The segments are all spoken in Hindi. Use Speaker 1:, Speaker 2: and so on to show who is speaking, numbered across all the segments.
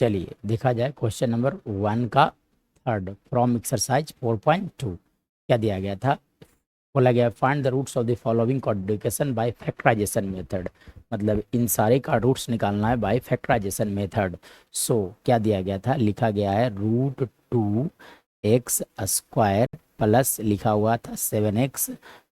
Speaker 1: चलिए देखा जाए क्वेश्चन नंबर 1 का थर्ड फ्रॉम एक्सरसाइज 4.2। क्या दिया गया था? बोला गया find the roots of the following quadratic equation by factorization method. मतलब इन सारे का रूट्स निकालना है बाय फैक्टराइजेशन मेथड। सो क्या दिया गया था? लिखा गया है √2x² प्लस लिखा हुआ था 7x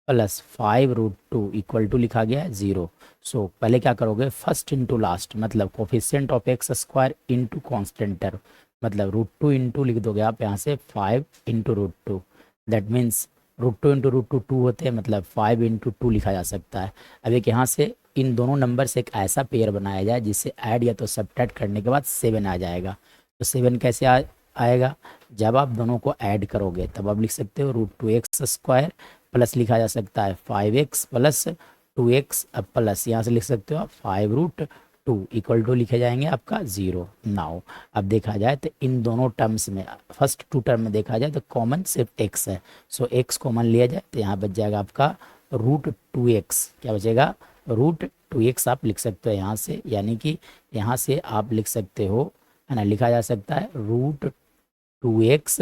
Speaker 1: प्लस 5√2 इक्वल टू लिखा गया है 0। सो पहले क्या करोगे? फर्स्ट इंटू लास्ट, मतलब coefficient of x² into constant term, मतलब √2 इंटू लिख दोगे आप यहाँ से 5 इंटू √2। दैट मीन्स √2 इंटू √2 2 होते हैं, मतलब 5 इंटू 2 लिखा जा सकता है। अब एक यहाँ से इन दोनों नंबर से एक ऐसा पेयर बनाया जाए जिससे ऐड या तो सब्ट्रैक्ट करने के बाद 7 आ जाएगा। तो 7 कैसे आएगा? जब आप दोनों को ऐड करोगे तब आप लिख सकते हो √2x² प्लस लिखा जा सकता है 5x प्लस 2x, अब प्लस यहाँ से लिख सकते हो आप 5√2 इक्वल टू लिखे जाएंगे आपका 0। नाउ अब देखा जाए तो इन दोनों टर्म्स में फर्स्ट 2 टर्म में देखा जाए तो कॉमन सिर्फ x है। सो x कॉमन लिया जाए तो यहाँ बच जाएगा आपका √2x। क्या बचेगा? √2x आप लिख सकते हो यहाँ से, यानी कि यहाँ से आप लिख सकते हो, है ना, लिखा जा सकता है √2x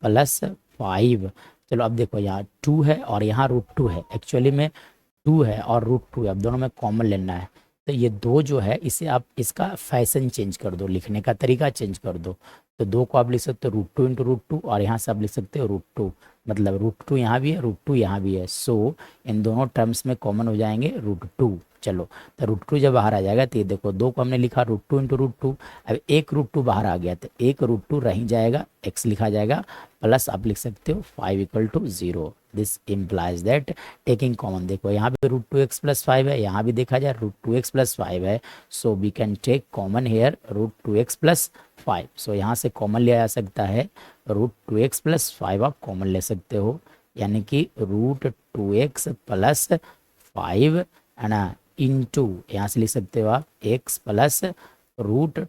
Speaker 1: प्लस 5। चलो अब देखो यहाँ 2 है और यहाँ √2 है, एक्चुअली में 2 है और √2 है, अब दोनों में कॉमन लेना है। तो ये दो जो है इसे आप इसका फैशन चेंज कर दो, लिखने का तरीका चेंज कर दो। तो दो को आप लिख सकते हो √2 इंटू √2 और यहाँ से आप लिख सकते हो √2, मतलब √2 यहाँ भी है, √2 यहाँ भी है। सो इन दोनों टर्म्स में कॉमन हो जाएंगे √2। चलो तो √2 जब बाहर आ जाएगा तो ये देखो दो को हमने लिखा √2 इंटू √2, अब एक √2 बाहर आ गया तो एक √2 रह जाएगा, x लिखा जाएगा, प्लस आप लिख सकते हो 5 equal to 0। This implies that taking common, देखो यहाँ पे √2x प्लस 5 है, यहाँ भी देखा जाए √2x प्लस 5 है। So we can take common here √2x plus 5। So यहाँ से कॉमन लिया जा सकता है √2x प्लस 5 आप कॉमन ले सकते हो, यानी कि √2x प्लस 5 है ना, इंटू यहाँ से लिख सकते हो आप x plus √2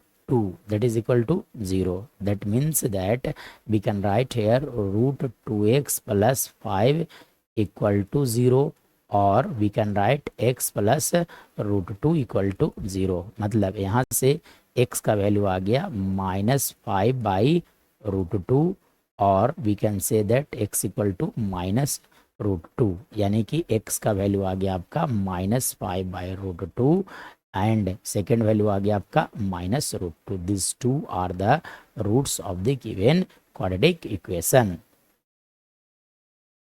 Speaker 1: that is equal to 0. That means that we can write here √2x plus 5 equal to 0, और we can write x plus √2 equal to 0। मतलब यहाँ से x का वैल्यू आ गया -5/√2, और we can say that x equal to -√2, यानी कि x का वैल्यू आ गया आपका -5/√2 एंड सेकेंड वैल्यू आ गया आपका -√2। This two are the roots of the given quadratic equation.